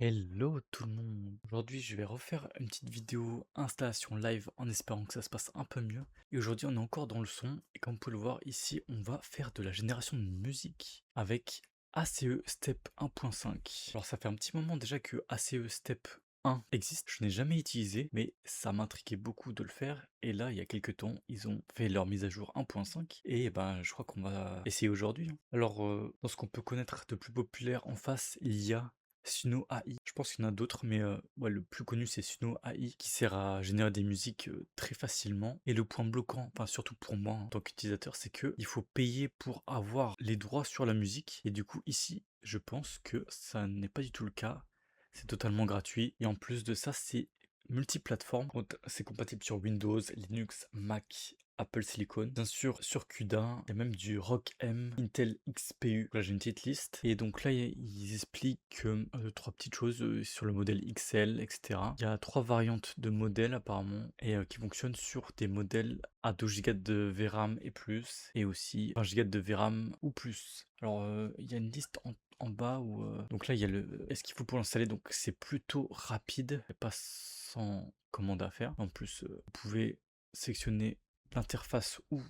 Hello tout le monde! Aujourd'hui, je vais refaire une petite vidéo installation live en espérant que ça se passe un peu mieux. Et aujourd'hui, on est encore dans le son. Et comme vous pouvez le voir ici, on va faire de la génération de musique avec ACE Step 1.5. Alors, ça fait un petit moment déjà que ACE Step 1 existe. Je n'ai jamais utilisé, mais ça m'intriguait beaucoup de le faire. Et là, il y a quelques temps, ils ont fait leur mise à jour 1.5. Et ben, je crois qu'on va essayer aujourd'hui, hein. Alors, dans ce qu'on peut connaître de plus populaire en face, il y a Suno AI. Je pense qu'il y en a d'autres, mais ouais, le plus connu c'est Suno AI qui sert à générer des musiques très facilement. Et le point bloquant, enfin surtout pour moi en tant qu'utilisateur, c'est que il faut payer pour avoir les droits sur la musique. Et du coup ici, je pense que ça n'est pas du tout le cas. C'est totalement gratuit. Et en plus de ça, c'est multiplateforme. C'est compatible sur Windows, Linux, Mac, Apple Silicon, bien sûr sur CUDA, il y a même du Rock M, Intel XPU. Là j'ai une petite liste. Et donc là ils expliquent trois petites choses sur le modèle XL, etc. Il y a trois variantes de modèles apparemment et qui fonctionnent sur des modèles à 12 Go de VRAM et plus, et aussi 1 Go de VRAM ou plus. Alors il y a une liste en bas où donc là il y a le est-ce qu'il faut pour l'installer, donc c'est plutôt rapide et pas sans commande à faire. En plus vous pouvez sélectionner l'interface ou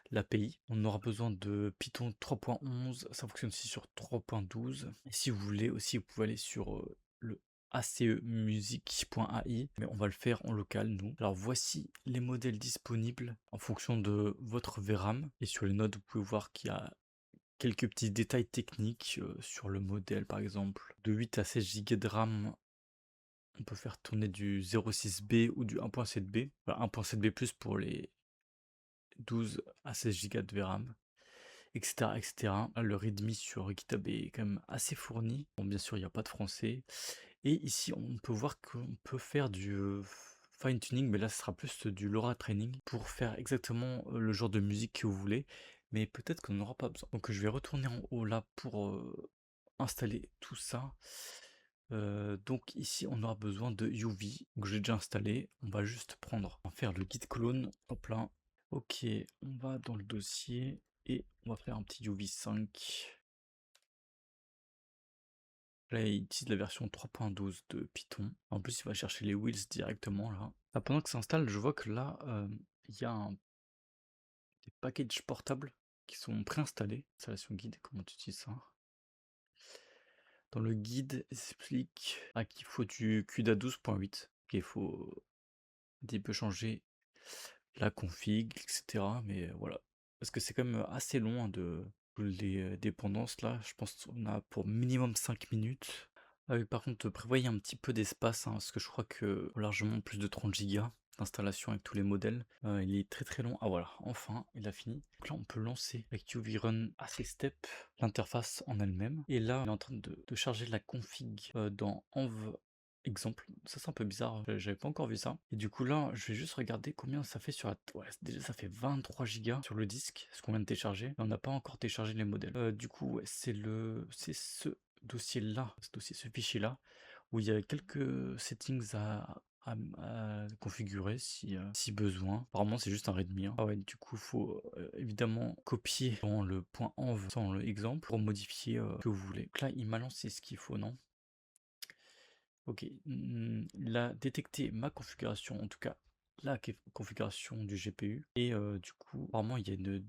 l'API. On aura besoin de Python 3.11, ça fonctionne aussi sur 3.12. Et si vous voulez aussi, vous pouvez aller sur le acemusic.ai, mais on va le faire en local nous. Alors voici les modèles disponibles en fonction de votre VRAM. Et sur les notes, vous pouvez voir qu'il y a quelques petits détails techniques sur le modèle, par exemple. De 8 à 16 Go de RAM, on peut faire tourner du 0.6B ou du 1.7B. Enfin, 1.7B+ pour les 12 à 16 Go de VRAM, etc., etc. Le readme sur GitHub est quand même assez fourni. Bon, bien sûr, il n'y a pas de français. Et ici, on peut voir qu'on peut faire du fine tuning, mais là, ce sera plus du LoRa training pour faire exactement le genre de musique que vous voulez. Mais peut-être qu'on n'aura pas besoin. Donc, je vais retourner en haut là pour installer tout ça. Donc ici on aura besoin de UV que j'ai déjà installé. On va juste prendre, on va faire le git clone, hop là. Ok, on va dans le dossier et on va faire un petit UV5. Là il utilise la version 3.12 de Python. En plus il va chercher les wheels directement là. Ah, pendant que ça installe, je vois que là il y a des packages portables qui sont préinstallés. Installation guide, comment tu utilises ça? Dans le guide, il s'explique qu'il faut du CUDA 12.8, qu'il faut un petit peu changer la config, etc. Mais voilà. Parce que c'est quand même assez long de les dépendances là. Je pense qu'on a pour minimum 5 minutes. Ah oui, par contre, prévoyez un petit peu d'espace, hein, parce que je crois que largement plus de 30 Go d'installation avec tous les modèles. Il est très très long. Ah voilà, enfin, il a fini. Donc là, on peut lancer avec UV Run AC Step l'interface en elle-même. Et là, il est en train de charger la config dans env exemple. Ça c'est un peu bizarre, j'avais pas encore vu ça. Et du coup là, je vais juste regarder combien ça fait sur la... Ouais, déjà ça fait 23 Go sur le disque, ce qu'on vient de télécharger. Mais on n'a pas encore téléchargé les modèles. Du coup, ouais, c'est ce dossier-là, ce fichier-là, où il y a quelques settings à configurer si besoin. Apparemment c'est juste un readme, hein. Ah ouais, du coup faut évidemment copier dans le point env dans l'exemple pour modifier ce que vous voulez. Donc là il m'a lancé ce qu'il faut, non? Ok, il a détecté ma configuration, en tout cas la configuration du GPU. Et du coup, apparemment, il y a une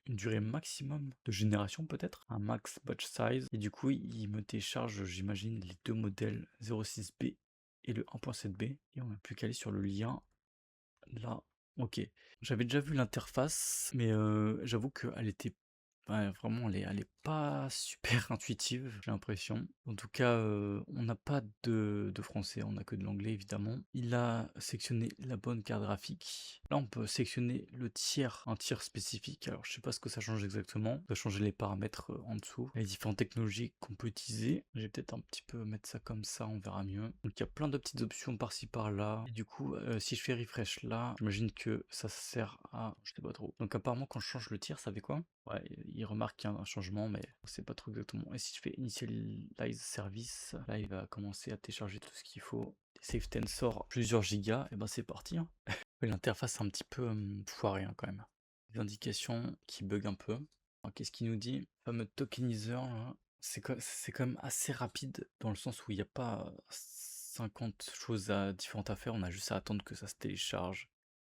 durée maximum de génération peut-être, un max batch size. Et du coup, il me télécharge, j'imagine, les deux modèles 06B et le 1.7B. Et on n'a plus qu'à aller sur le lien là. Ok, j'avais déjà vu l'interface, mais j'avoue qu'elle était ouais, vraiment, elle est pas super intuitive, j'ai l'impression. En tout cas, on n'a pas de français, on a que de l'anglais évidemment. Il a sélectionné la bonne carte graphique. Là, on peut sélectionner le tiers, un tiers spécifique. Alors, je sais pas ce que ça change exactement. On va changer les paramètres en dessous, les différentes technologies qu'on peut utiliser. Je vais peut-être un petit peu mettre ça comme ça, on verra mieux. Donc, il y a plein de petites options par-ci par-là. Et du coup, si je fais refresh là, j'imagine que ça sert à... Je sais pas trop. Donc, apparemment, quand je change le tiers, ça fait quoi? Ouais, il remarque qu'il y a un changement, mais on sait pas trop exactement. Et si je fais initialize service, là il va commencer à télécharger tout ce qu'il faut. Save Tensor, plusieurs gigas, et ben c'est parti, hein. Ouais, l'interface est un petit peu foirée, hein, quand même. Des indications qui bug un peu. Alors, qu'est-ce qu'il nous dit? Fameux tokenizer, là. c'est quand même assez rapide dans le sens où il y a pas 50 choses différentes à faire, on a juste à attendre que ça se télécharge,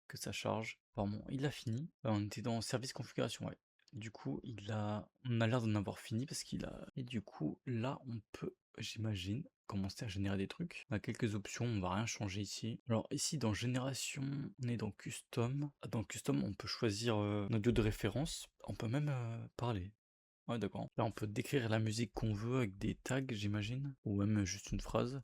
que ça charge. Apparemment, il a fini. On était dans service configuration, ouais. Du coup, on a l'air d'en avoir fini parce qu'il a et du coup, là, on peut, j'imagine, commencer à générer des trucs. On a quelques options, on va rien changer ici. Alors ici, dans génération, on est dans custom. Dans custom, on peut choisir un audio de référence. On peut même parler. Ouais, d'accord. Là, on peut décrire la musique qu'on veut avec des tags, j'imagine, ou même juste une phrase.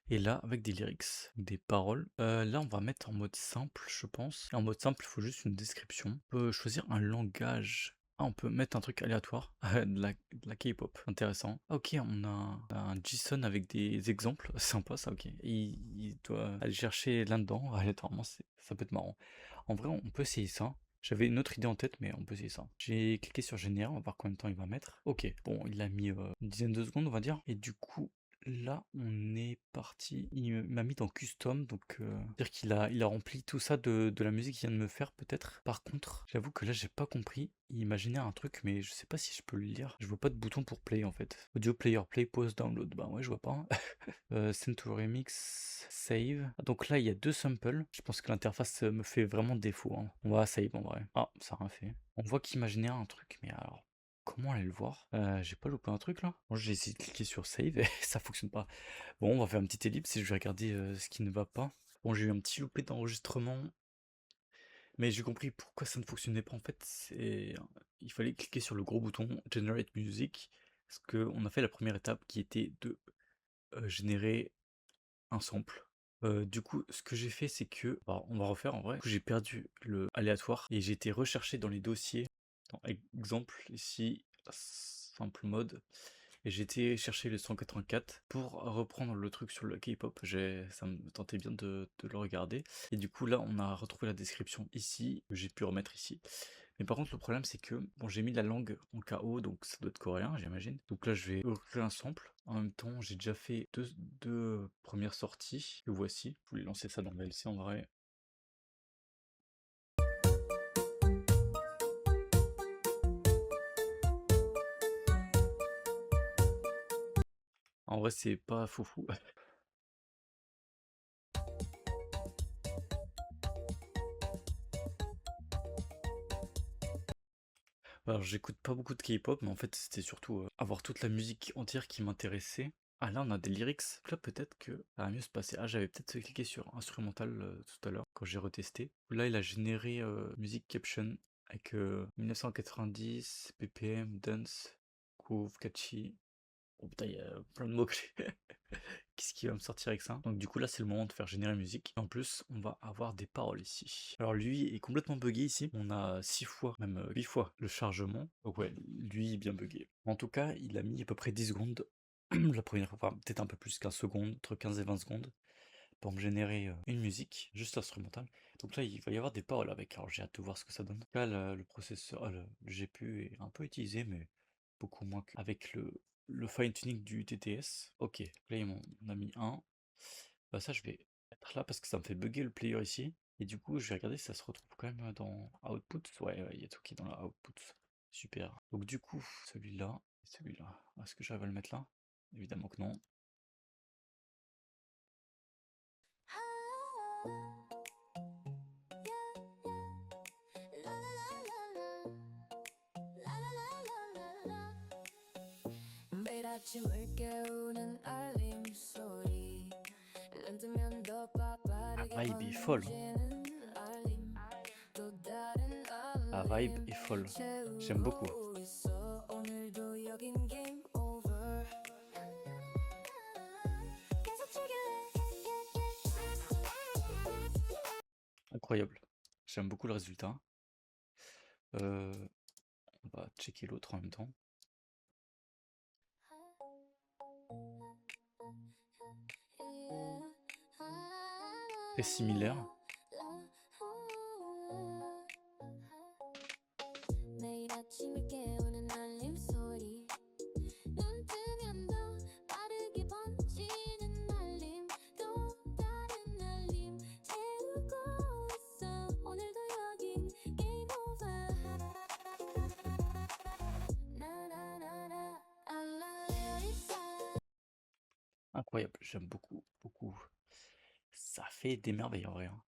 Et là, avec des lyrics, des paroles. Là, on va mettre en mode simple, je pense. Et en mode simple, il faut juste une description. On peut choisir un langage. Ah, on peut mettre un truc aléatoire, de la K-pop. Intéressant. Ah, ok, on a un JSON avec des exemples. Sympa ça, ok. Il doit aller chercher là-dedans, aléatoirement, ça peut être marrant. En vrai, on peut essayer ça. J'avais une autre idée en tête, mais on peut essayer ça. J'ai cliqué sur générer, on va voir combien de temps il va mettre. Ok, bon, il a mis une dizaine de secondes, on va dire. Et du coup, là, on est parti. Il m'a mis dans custom, donc dire qu'il a rempli tout ça de la musique qu'il vient de me faire, peut-être. Par contre, j'avoue que là, j'ai pas compris. Il imaginait un truc, mais je sais pas si je peux le lire. Je vois pas de bouton pour play en fait. Audio player, play, pause, download. Bah ouais, je vois pas. Send to remix, save. Ah, donc là, il y a deux samples. Je pense que l'interface me fait vraiment défaut, hein. On va save en vrai. Ah, ça a rien fait. On voit qu'il imaginait un truc, mais alors, comment aller le voir? J'ai pas loupé un truc là? Moi, j'ai essayé de cliquer sur save et ça fonctionne pas. Bon, on va faire une petite ellipse et je vais regarder ce qui ne va pas. Bon, j'ai eu un petit loupé d'enregistrement, mais j'ai compris pourquoi ça ne fonctionnait pas. En fait, il fallait cliquer sur le gros bouton Generate Music, parce qu'on a fait la première étape qui était de générer un sample. Du coup, ce que j'ai fait, c'est que, bah, on va refaire en vrai. Du coup, j'ai perdu le aléatoire et j'ai été rechercher dans les dossiers, dans exemple ici, simple mode, et j'ai été chercher le 184 pour reprendre le truc sur le K-pop. Ça me tentait bien de le regarder. Et du coup, là, on a retrouvé la description ici, que j'ai pu remettre ici. Mais par contre, le problème, c'est que bon, j'ai mis la langue en KO, donc ça doit être coréen, j'imagine. Donc là, je vais ouvrir un sample. En même temps, j'ai déjà fait deux premières sorties. Le voici. Je voulais lancer ça dans le VLC en vrai. En vrai, c'est pas foufou. Alors, j'écoute pas beaucoup de K-pop, mais en fait, c'était surtout avoir toute la musique entière qui m'intéressait. Ah, là, on a des lyrics. Là, peut-être que ça va mieux se passer. Ah, j'avais peut-être cliqué sur instrumental tout à l'heure quand j'ai retesté. Là, il a généré music caption avec 1990, BPM, dance, groove, catchy. Oh putain, il y a plein de mots-clés. Qu'est-ce qui va me sortir avec ça? Donc du coup là c'est le moment de faire générer musique. En plus on va avoir des paroles ici. Alors lui est complètement buggé ici. On a 6 fois, même 8 fois le chargement. Donc ouais, lui est bien buggé. En tout cas il a mis à peu près 10 secondes. La première fois, enfin, peut-être un peu plus 15 secondes, entre 15 et 20 secondes, pour me générer une musique, juste instrumentale. Donc là il va y avoir des paroles avec. Alors j'ai hâte de voir ce que ça donne. Là le processeur, le GPU est un peu utilisé mais beaucoup moins qu'avec le fine tuning du TTS. Ok, là on a mis un. Bah ça je vais mettre là parce que ça me fait bugger le player ici. Et du coup je vais regarder si ça se retrouve quand même dans output. Ouais, il y a tout qui est dans la output. Super. Donc du coup celui-là et celui-là. Est-ce que j'arrive à le mettre là? Évidemment que non. 매일 아침을 깨우는 알림 소리 눈 뜨면 더 La 빠르게 vibe est folle, hein. 번지는 알림 또 다른 La vibe 알림 est folle. J'aime beaucoup. 채우고 있어 오늘도 여긴 game over 계속 Incroyable. J'aime beaucoup le résultat. On va checker l'autre en même temps. Très similaire. 매일 아침을 깨우는 알림 소리 눈 뜨면 더 빠르게 번지는 알림 또 다른 알림 채우고 있어 오늘도 여긴 game over 나나나나 알랄라 incroyable, j'aime beaucoup, beaucoup. Ça fait des merveilles en vrai, hein.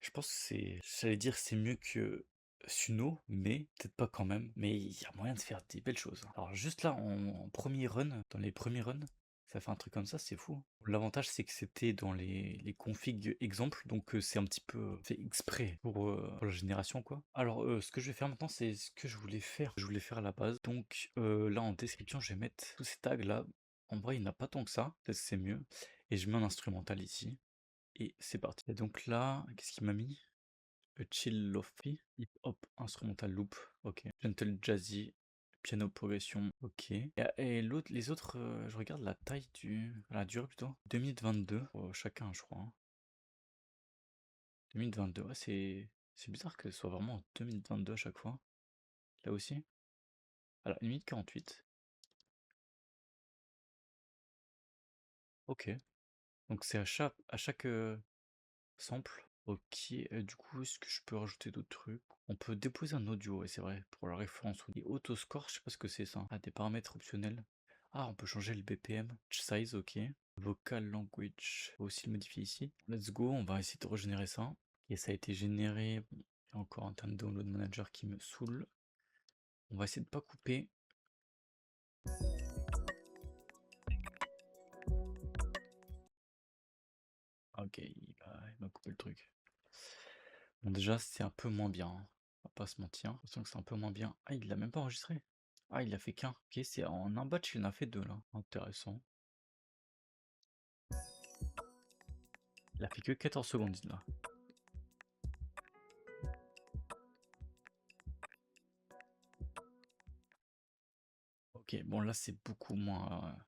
Je pense que j'allais dire c'est mieux que Suno, mais peut-être pas quand même. Mais il y a moyen de faire des belles choses, hein. Alors juste là, en premier run, dans les premiers runs, ça fait un truc comme ça, c'est fou, hein. L'avantage, c'est que c'était dans les configs exemples, donc c'est un petit peu fait exprès pour la génération, quoi. Alors, ce que je vais faire maintenant, c'est ce que je voulais faire. Je voulais faire à la base. Donc là, en description, je vais mettre tous ces tags-là. En vrai, il n'y en a pas tant que ça, peut-être que c'est mieux. Et je mets un instrumental ici. Et c'est parti. Et donc là, qu'est-ce qu'il m'a mis? Chill Lofi, hip hop instrumental loop, ok. Gentle jazzy, piano progression, ok. Et l'autre, les autres, je regarde la taille la durée plutôt. 2 minutes 22 pour chacun, je crois, hein. 2 minutes 22, ouais, c'est bizarre que ce soit vraiment 2 minutes 22 à chaque fois. Là aussi. Alors, 1 minute 48. Ok. Donc c'est à chaque sample. Ok, du coup, est-ce que je peux rajouter d'autres trucs? On peut déposer un audio, ouais, c'est vrai, pour la référence. Et autoscore, je sais pas ce que c'est ça. Ah, des paramètres optionnels. Ah, on peut changer le BPM. Pitch size, ok. Vocal language, on peut aussi le modifier ici. Let's go, on va essayer de régénérer ça. Et ça a été généré. Bon, il y a encore un terme de download manager qui me saoule. On va essayer de pas couper. Ok, il m'a coupé le truc. Bon, déjà, c'est un peu moins bien, hein. On va pas se mentir. J'ai l'impression que c'est un peu moins bien. Ah, il l'a même pas enregistré. Ah, il a fait qu'un. Ok, c'est en un batch, il en a fait deux là. Intéressant. Il a fait que 14 secondes là. Ok, bon là c'est beaucoup moins.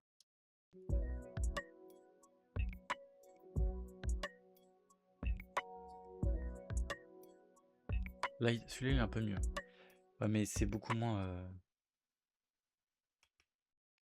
Là, celui-là il est un peu mieux. Ouais, mais c'est beaucoup moins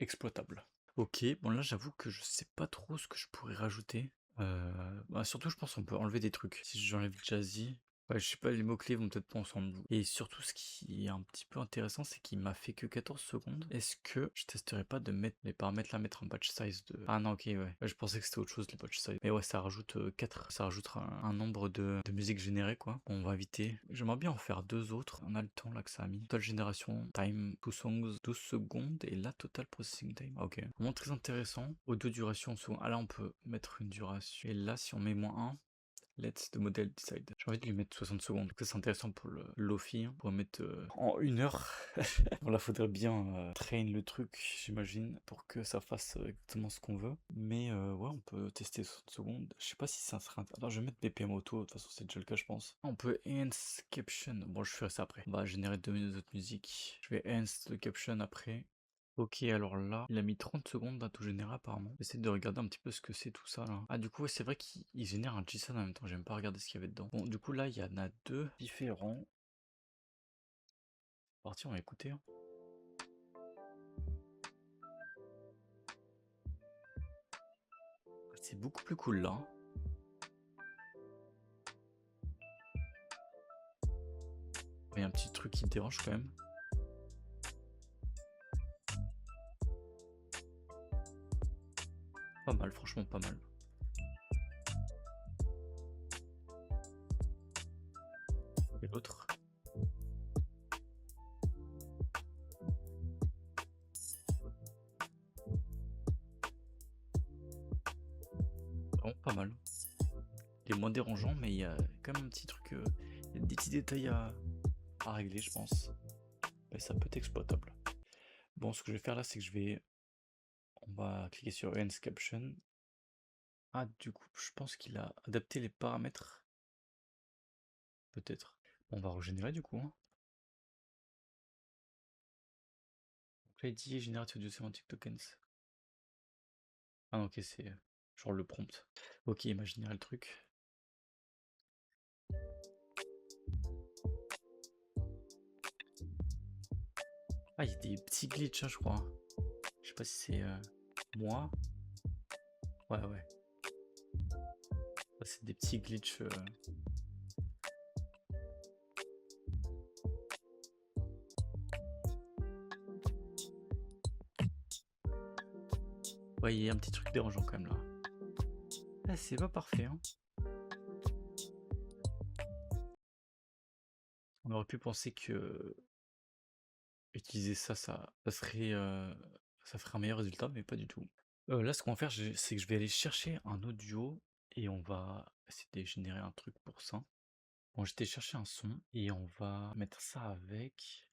exploitable. Ok, bon là j'avoue que je sais pas trop ce que je pourrais rajouter. Bah, surtout je pense qu'on peut enlever des trucs. Si j'enlève Jazzy, ouais, je sais pas, les mots-clés vont peut-être pas ensemble. Et surtout ce qui est un petit peu intéressant, c'est qu'il m'a fait que 14 secondes. Est-ce que je testerais pas de mettre les paramètres là, mettre un batch size de... Ah non, ok, ouais. Ouais, je pensais que c'était autre chose les batch size. Mais ouais, ça rajoute 4, ça rajoute un nombre de musiques générées quoi. Bon, on va éviter. J'aimerais bien en faire deux autres. On a le temps là que ça a mis. Total génération, time, 2 songs, 12 secondes. Et là, total processing time. Ah, ok. Vraiment très intéressant. Audio duration en secondes. Ah là, on peut mettre une duration. Et là, si on met -1, let the model decide. J'ai envie de lui mettre 60 secondes. Ça, c'est intéressant pour le Lofi. On pourrait mettre en 1 heure. Bon, là, faudrait bien train le truc, j'imagine, pour que ça fasse exactement ce qu'on veut. Mais ouais, on peut tester 60 secondes. Je sais pas si ça sera. Alors, je vais mettre BPM auto. De toute façon, c'est déjà le cas, je pense. On peut enhance caption. Bon, je ferai ça après. On va générer 2 minutes d'autres musique. Je vais enhance the caption après. Ok, alors là, il a mis 30 secondes à tout générer apparemment. J'essaie de regarder un petit peu ce que c'est tout ça là. Ah, du coup, ouais, c'est vrai qu'il génère un JSON en même temps. J'aime pas regarder ce qu'il y avait dedans. Bon, du coup, là, il y en a deux différents. C'est parti, on va écouter, hein. C'est beaucoup plus cool là, hein. Il y a un petit truc qui me dérange quand même. Pas mal, franchement, pas mal. Et l'autre. Vraiment pas mal. Il est moins dérangeant, mais il y a quand même un petit truc. Il y a des petits détails à régler, je pense. Mais ça peut être exploitable. Bon, ce que je vais faire là, c'est que on va cliquer sur Enhance Caption. Ah, du coup, je pense qu'il a adapté les paramètres. Peut-être. On va régénérer du coup, hein. Donc là, il dit Generate Audio Semantic Tokens. Ah non, ok, c'est genre le prompt. Ok, il m'a généré le truc. Ah, il y a des petits glitches, hein, je crois. Je sais pas si c'est moi. Ouais, ouais. Ça, c'est des petits glitches. Ouais, il y a un petit truc dérangeant quand même là. Ah, c'est pas parfait, hein. On aurait pu penser que utiliser ça, ça serait, ça ferait un meilleur résultat, mais pas du tout. Là, ce qu'on va faire, c'est que je vais aller chercher un audio et on va essayer de générer un truc pour ça. Bon, j'étais chercher un son et on va mettre ça avec.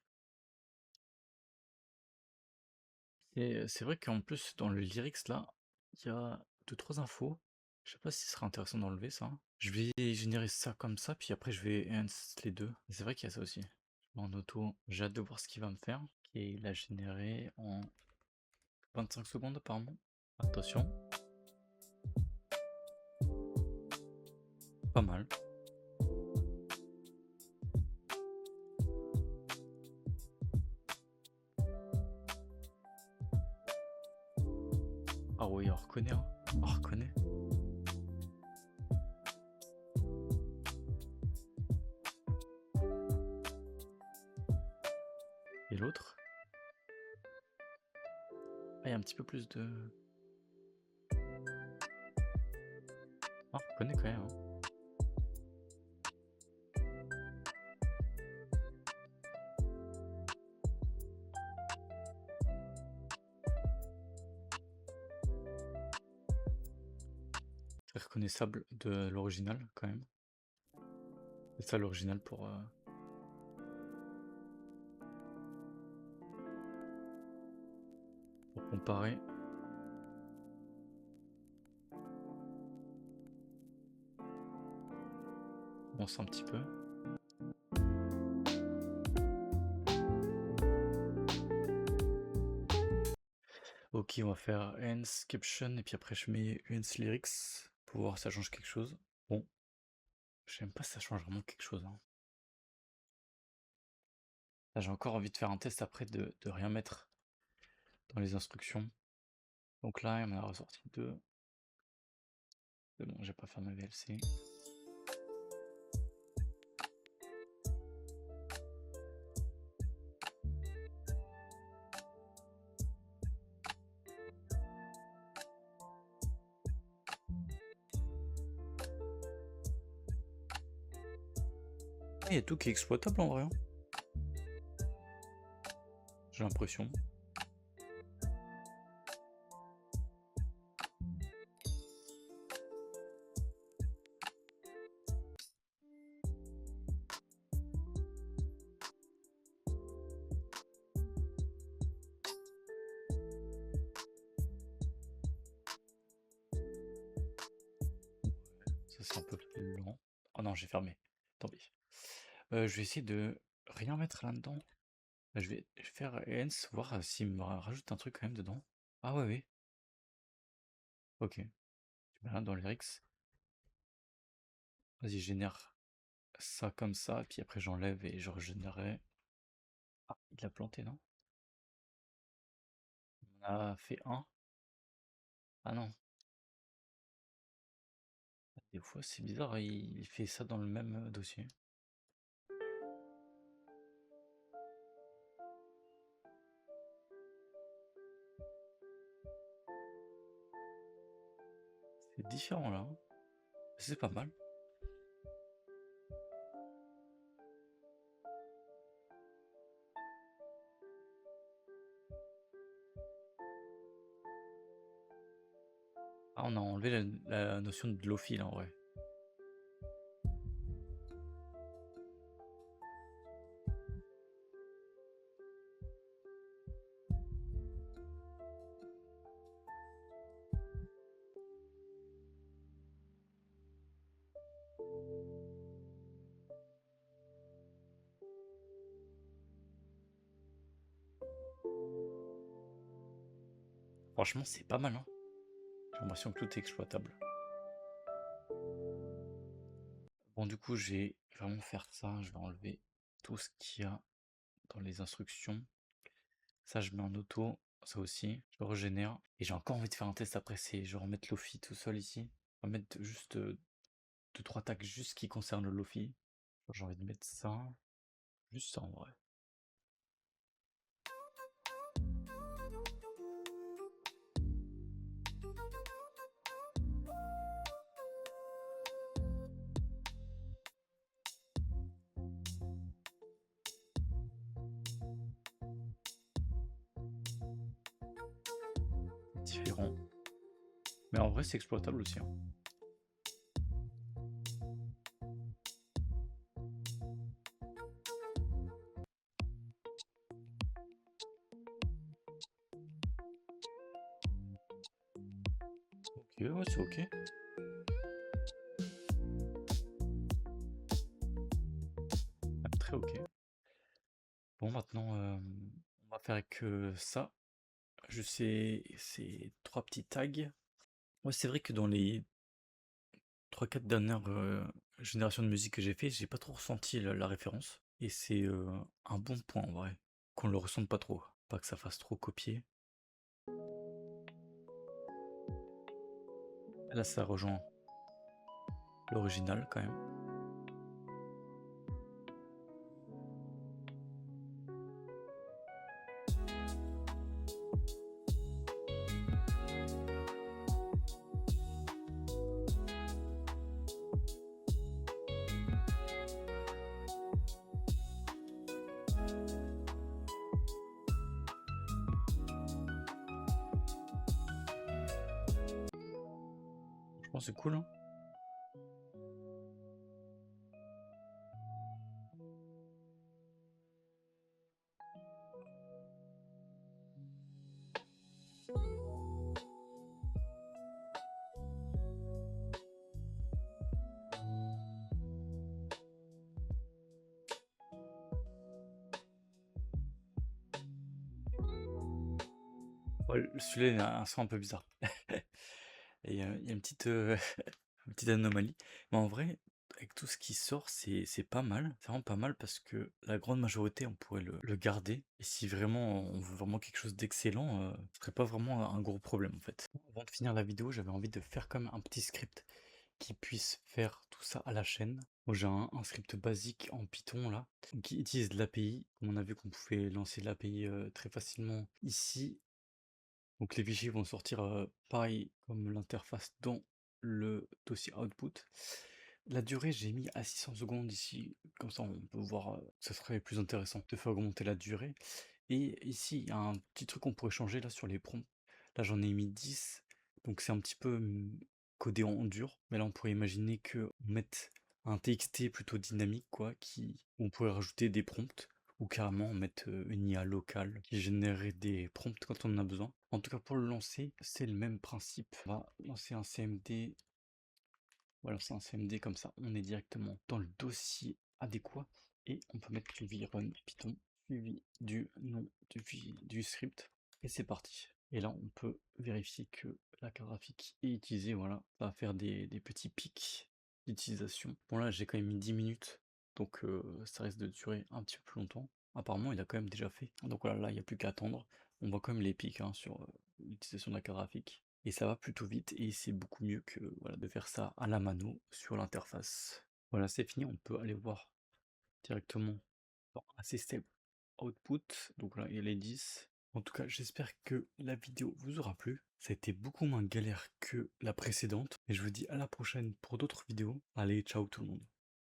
Et c'est vrai qu'en plus, dans le lyrics là, il y a deux trois infos. Je sais pas si ce serait intéressant d'enlever ça. Je vais générer ça comme ça, puis après je vais enhance les deux. C'est vrai qu'il y a ça aussi. En auto, j'ai hâte de voir ce qu'il va me faire. Et il a généré en 25 secondes apparemment. Attention, pas mal. Ah oui, on reconnaît, hein. On reconnaît. Et l'autre? Ah, il y a un petit peu plus de. Ah, on reconnaît quand même, hein. C'est reconnaissable de l'original quand même. C'est ça l'original pour comparer. On sent un petit peu. Ok, on va faire Enhance Caption et puis après je mets Enhance Lyrics pour voir si ça change quelque chose. Bon, je sais même pas si ça change vraiment quelque chose, hein. Là, j'ai encore envie de faire un test après de rien mettre dans les instructions. Donc là, il m'en a ressorti deux. C'est bon, j'ai pas fait ma VLC. Il y a tout qui est exploitable en vrai, hein. J'ai l'impression. Ça c'est un peu plus lent. Oh non, j'ai fermé. Tant pis. Je vais essayer de rien mettre là-dedans. Je vais faire Enhance, voir s'il me rajoute un truc quand même dedans. Ah ouais, oui. Ok. Je mets rien dans le lyrics. Vas-y, génère ça comme ça, puis après j'enlève et je régénérerai. Ah, il a planté, non? On a fait un. Ah non. Des fois, c'est bizarre, il fait ça dans le même dossier. C'est différent là, hein. C'est pas mal. Ah, on a enlevé la notion de lofi là en vrai. Franchement, c'est pas mal, hein. J'ai l'impression que tout est exploitable. Bon, du coup, je vais vraiment faire ça. Je vais enlever tout ce qu'il y a dans les instructions. Ça, je mets en auto. Ça aussi, je le régénère. Et j'ai encore envie de faire un test après. C'est je vais remettre Lofi tout seul ici. On va mettre juste 2-3 tags juste qui concernent le Lofi. J'ai envie de mettre ça. Juste ça en vrai. différent. Mais en vrai, c'est exploitable aussi, hein. Ok, ouais, c'est ok. Même très ok. Bon, maintenant, on va faire avec ça. Je sais, ces trois petits tags. Ouais, c'est vrai que dans les trois quatre dernières générations de musique que j'ai fait, j'ai pas trop ressenti la référence. Et c'est un bon point en vrai. Qu'on le ressente pas trop. Pas que ça fasse trop copier. Là, ça rejoint l'original quand même. Je pense que c'est cool, hein. Ouais, celui-là, il a un son un peu bizarre. Et il y a une petite, une petite anomalie. Mais en vrai, avec tout ce qui sort, c'est pas mal. C'est vraiment pas mal parce que la grande majorité, on pourrait le garder. Et si vraiment on veut vraiment quelque chose d'excellent, ce serait pas vraiment un gros problème en fait. Avant de finir la vidéo, j'avais envie de faire comme un petit script qui puisse faire tout ça à la chaîne. Moi, j'ai un script basique en Python là, qui utilise l'API. Comme on a vu qu'on pouvait lancer l'API très facilement ici. Donc les fichiers vont sortir pareil comme l'interface dans le dossier output. La durée, j'ai mis à 600 secondes ici, comme ça on peut voir, ça serait plus intéressant de faire augmenter la durée. Et ici, il y a un petit truc qu'on pourrait changer là sur les prompts. Là j'en ai mis 10, donc c'est un petit peu codé en dur. Mais là on pourrait imaginer qu'on mette un TXT plutôt dynamique, quoi, on pourrait rajouter des prompts ou carrément mettre une IA locale qui générerait des prompts quand on en a besoin. En tout cas, pour le lancer, c'est le même principe. On va lancer un CMD. Voilà, c'est un CMD comme ça. On est directement dans le dossier adéquat et on peut mettre suivi run Python, suivi du nom du script et c'est parti. Et là, on peut vérifier que la carte graphique est utilisée. Voilà, ça va faire des petits pics d'utilisation. Bon, là, j'ai quand même mis 10 minutes, donc ça risque de durer un petit peu plus longtemps. Apparemment, il a quand même déjà fait. Donc voilà, là, il n'y a plus qu'à attendre. On voit quand même les pics hein, sur l'utilisation de la carte graphique. Et ça va plutôt vite et c'est beaucoup mieux que voilà, de faire ça à la mano sur l'interface. Voilà, c'est fini, on peut aller voir directement dans Assisted Output. Donc là, il y a les 10. En tout cas, j'espère que la vidéo vous aura plu. Ça a été beaucoup moins galère que la précédente. Et je vous dis à la prochaine pour d'autres vidéos. Allez, ciao tout le monde.